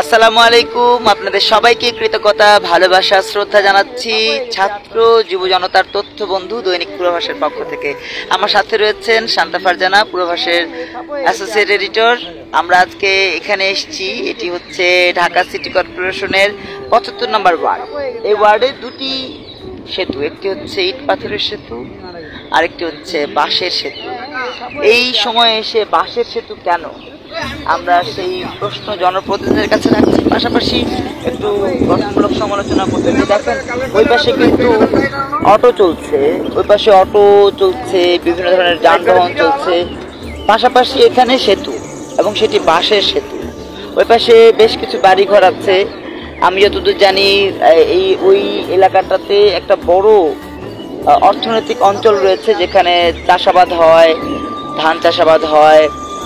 আসসালামু আলাইকুম। আপনাদের সবাইকে কৃতজ্ঞতা, ভালোবাসা, শ্রদ্ধা জানাচ্ছি ছাত্র যুব জনতার তথ্য বন্ধু দৈনিক পূর্বাভাসের পক্ষ থেকে। আমার সাথে রয়েছেন শান্তা ফারজানা, পূর্বাভাসের অ্যাসোসিয়েট এডিটর। আমরা আজকে এখানে এসেছি, এটি হচ্ছে ঢাকা সিটি কর্পোরেশনের ৭৫ নম্বর ওয়ার্ড। এই ওয়ার্ডে দুটি সেতু, একটি হচ্ছে ইট পাথরের সেতু, আরেকটি হচ্ছে বাঁশের সেতু। এই সময়ে এসে বাঁশের সেতু কেন, আমরা সেই প্রশ্ন জনপ্রতিনিধিদের কাছে রাখছি, পাশাপাশি একটু গঠনমূলক সমালোচনা করতে। দেখেন ওই পাশে কিন্তু অটো চলছে, ওই পাশে অটো চলছে, বিভিন্ন ধরনের যানবাহন চলছে, পাশাপাশি এখানে সেতু এবং সেটি বাঁশের সেতু। ওই পাশে বেশ কিছু বাড়িঘর আছে। আমি যতদূর জানি ওই এলাকাটাতে একটা বড় অর্থনৈতিক অঞ্চল রয়েছে, যেখানে চাষাবাদ হয়, ধান চাষাবাদ হয়,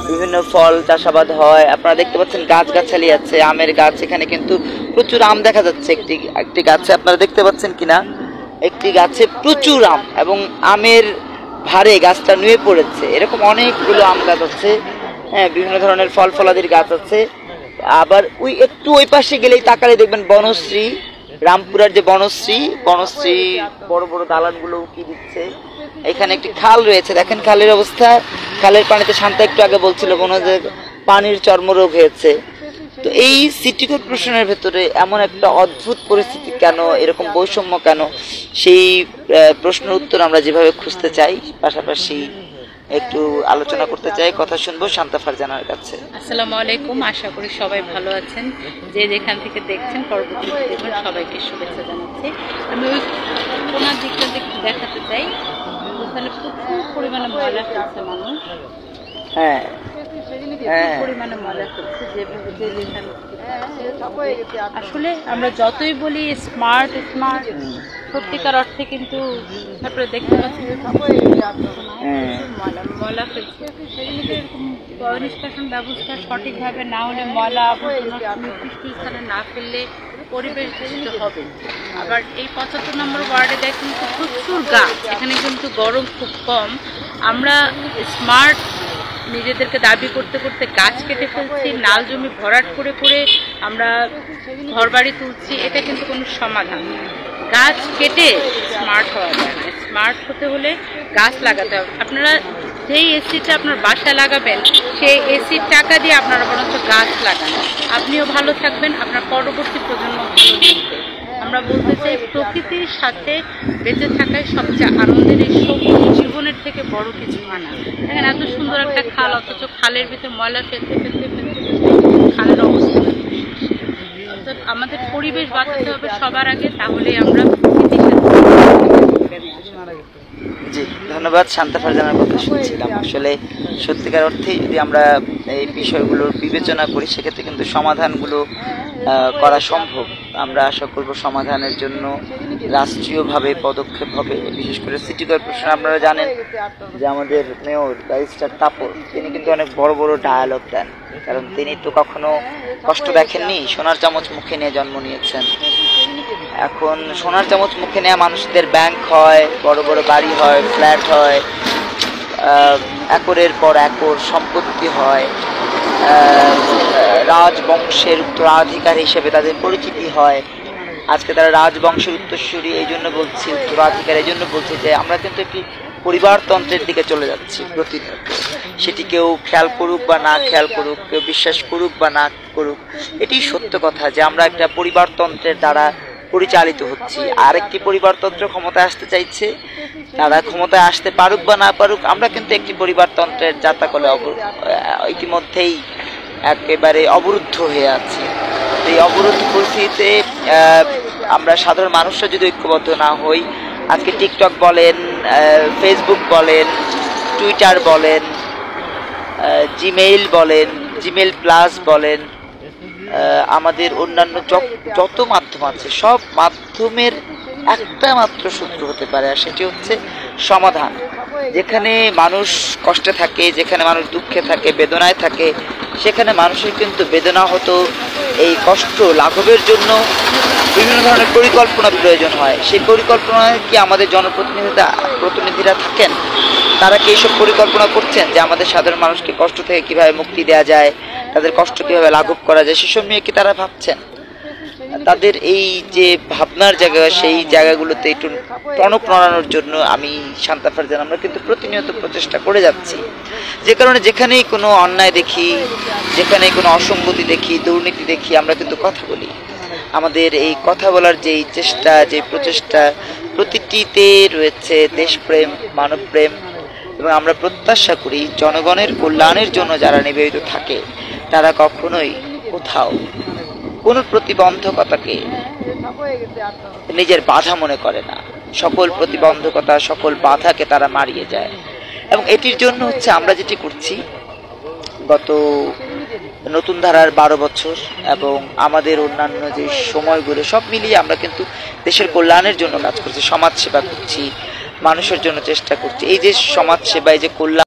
বিভিন্ন ফল চাষাবাদ হয়। আপনারা দেখতে পাচ্ছেন গাছগাছালি আছে, আমের গাছ। এখানে কিন্তু প্রচুর আম দেখা যাচ্ছে। একটি গাছে আপনারা দেখতে পাচ্ছেন কিনা, একটি গাছে প্রচুর আম এবং আমের ভারে গাছটা নুয়ে পড়েছে। এরকম অনেকগুলো আম গাছ আছে, হ্যাঁ, বিভিন্ন ধরনের ফল ফলাদির গাছ আছে। আবার ওই পাশে গেলেই তাকালে দেখবেন বনশ্রী, রামপুরার যে বনশ্রী বড় বড় দালানগুলো উকি দিচ্ছে। এখানে একটি খাল রয়েছে, দেখেন খালের অবস্থা। খালের পানিতে শান্তা একটু আগে বলছিল মনে হয় যে পানির চর্মরোগ হয়েছে। তো এই সিটি কর্পোরেশনের ভেতরে এমন একটা অদ্ভুত পরিস্থিতি কেন, এরকম বৈষম্য কেন, সেই প্রশ্নের উত্তর আমরা যেভাবে খুঁজতে চাই, পাশাপাশি একটু আলোচনা করতে চাই। কথা শুনবো শান্তা ফারজানার কাছে। আসসালামু আলাইকুম, আশা করি সবাই ভালো আছেন। যে যেখান থেকে দেখছেন, পরবর্তী দেখবেন, সবাইকে শুভেচ্ছা জানাচ্ছি। আমি ওই কোনার দিকটা দেখাতে চাই, ওখানে প্রচুর পরিমাণে ময়লা ফেলছে মানুষ। হ্যাঁ, পরিমাণে ময়লা ফেলছে আসলে আমরা যতই বলি স্মার্ট, সত্যিকার অর্থে কিন্তু তারপরে দেখতে পাচ্ছি ময়লা ফেলছে। নিষ্কাশন ব্যবস্থা সঠিকভাবে না হলে, ময়লা আবর্জনা নির্দিষ্ট স্থানে না ফেললে পরিবেশ দূষিত হবে। আবার এই ৭৫ নম্বর ওয়ার্ডে দেখেন প্রচুর গাছ, এখানে কিন্তু গরম খুব কম। আমরা স্মার্ট নিজেদেরকে দাবি করতে করতে গাছ কেটে ফেলছি, নাল জমি ভরাট করে করে আমরা ঘরবাড়ি তুলছি। এটা কিন্তু কোনো সমাধান। গাছ কেটে স্মার্ট হওয়া যায় না। স্মার্ট হতে হলে গাছ লাগাতে হবে। আপনারা যেই এসিটা আপনার বাসায় লাগাবেন, সেই এসির টাকা দিয়ে আপনারা বরঞ্চ গাছ লাগান। আপনিও ভালো থাকবেন, আপনার পরবর্তী প্রজন্ম ভালো থাকবে। আমরা বলতে চাই, প্রকৃতির সাথে বেঁচে থাকাই সবচেয়ে আনন্দের। এই সবুজ জীবনের থেকে বড় কিছু হয় না। দেখেন এত সুন্দর একটা খাল, অথচ খালের ভিতরে ময়লা ফেলতে খালের অবস্থা। অর্থাৎ আমাদের পরিবেশ বাঁচাতে হবে সবার আগে, তাহলে আমরা প্রকৃতির সাথে। জি, ধন্যবাদ। শান্তা ফারজানার কথা শুনছিলাম। আসলে সত্যিকার অর্থেই যদি আমরা এই বিষয়গুলোর বিবেচনা করি, সেক্ষেত্রে কিন্তু সমাধানগুলো করা সম্ভব। আমরা আশা করব সমাধানের জন্য রাষ্ট্রীয়ভাবে পদক্ষেপ হবে। বিশেষ করে সিটি কর্পোরেশন, আপনারা জানেন যে আমাদের মেয়র ব্যারিস্টার তাপর, তিনি কিন্তু অনেক বড় বড় ডায়ালগ দেন, কারণ তিনি তো কখনো কষ্ট দেখেননি। সোনার চামচ মুখে নিয়ে জন্ম নিয়েছেন। এখন সোনার চামচ মুখে নেওয়া মানুষদের ব্যাংক হয়, বড় বড় বাড়ি হয়, ফ্ল্যাট হয়, একরের পর একর সম্পত্তি হয়, রাজবংশের উত্তরাধিকার হিসেবে তাদের পরিচিতি হয়। আজকে তারা রাজবংশের উত্তরসূরি। এই জন্য বলছি উত্তরাধিকার, এই জন্য বলছি যে আমরা কিন্তু একটি পরিবারতন্ত্রের দিকে চলে যাচ্ছি প্রতিনিয়ত। সেটি কেউ খেয়াল করুক বা না খেয়াল করুক, কেউ বিশ্বাস করুক বা না করুক, এটি সত্য কথা যে আমরা একটা পরিবারতন্ত্রের দ্বারা পরিচালিত হচ্ছি। আরেকটি পরিবারতন্ত্র ক্ষমতায় আসতে চাইছে। তারা ক্ষমতায় আসতে পারুক বা না পারুক, আমরা কিন্তু একটি পরিবারতন্ত্রের যাত্রাকলে ইতিমধ্যেই একেবারে অবরুদ্ধ হয়ে আছি। এই অবরুদ্ধ পরিস্থিতিতে আমরা সাধারণ মানুষরা যদি ঐক্যবদ্ধ না হই, আজকে টিকটক বলেন, ফেসবুক বলেন, টুইটার বলেন, জিমেইল বলেন, জিমেইল প্লাস বলেন, আমাদের অন্যান্য যত মাধ্যম আছে, সব মাধ্যমের একটা মাত্র সূত্র হতে পারে, আর সেটি হচ্ছে সমাধান। যেখানে মানুষ কষ্টে থাকে, যেখানে মানুষ দুঃখে থাকে, বেদনায় থাকে, সেখানে মানুষের কিন্তু বেদনা হতো এই কষ্ট লাঘবের জন্য বিভিন্ন ধরনের পরিকল্পনা প্রয়োজন হয়। সেই পরিকল্পনায় কি আমাদের প্রতিনিধিরা থাকেন? তারা কি এইসব পরিকল্পনা করছেন যে আমাদের সাধারণ মানুষকে কষ্ট থেকে কিভাবে মুক্তি দেওয়া যায়, তাদের কষ্ট কিভাবে লাঘব করা যায়, সেসব নিয়ে কি তারা ভাবছেন? তাদের এই যে ভাবনার জায়গা, সেই জায়গাগুলোতে একটু টনক নড়ানোর জন্য আমি শান্তা ফারজানা আমরা কিন্তু প্রতিনিয়ত প্রচেষ্টা করে যাচ্ছি। যে কারণে যেখানেই কোনো অন্যায় দেখি, যেখানেই কোনো অসঙ্গতি দেখি, দুর্নীতি দেখি, আমরা কিন্তু কথা বলি। আমাদের এই কথা বলার যেই চেষ্টা, যে প্রচেষ্টা, প্রতিটিতে রয়েছে দেশপ্রেম, মানবপ্রেম, এবং আমরা প্রত্যাশা করি জনগণের কল্যাণের জন্য যারা নিবেদিত থাকে তারা কখনোই কোথাও কোনো প্রতিবন্ধকতাকে নিজের বাধা মনে করে না। সকল প্রতিবন্ধকতা, সকল বাধাকে তারা মারিয়ে যায়। এবং এটির জন্য হচ্ছে আমরা যেটি করছি গত নতুন ধারার 12 বছর এবং আমাদের অন্যান্য যে সময়গুলো সব মিলিয়ে আমরা কিন্তু দেশের কল্যাণের জন্য কাজ করছি, সমাজ সেবা করছি, মানুষের জন্য চেষ্টা করছি। এই যে সমাজ সেবা, এই যে কল্যাণ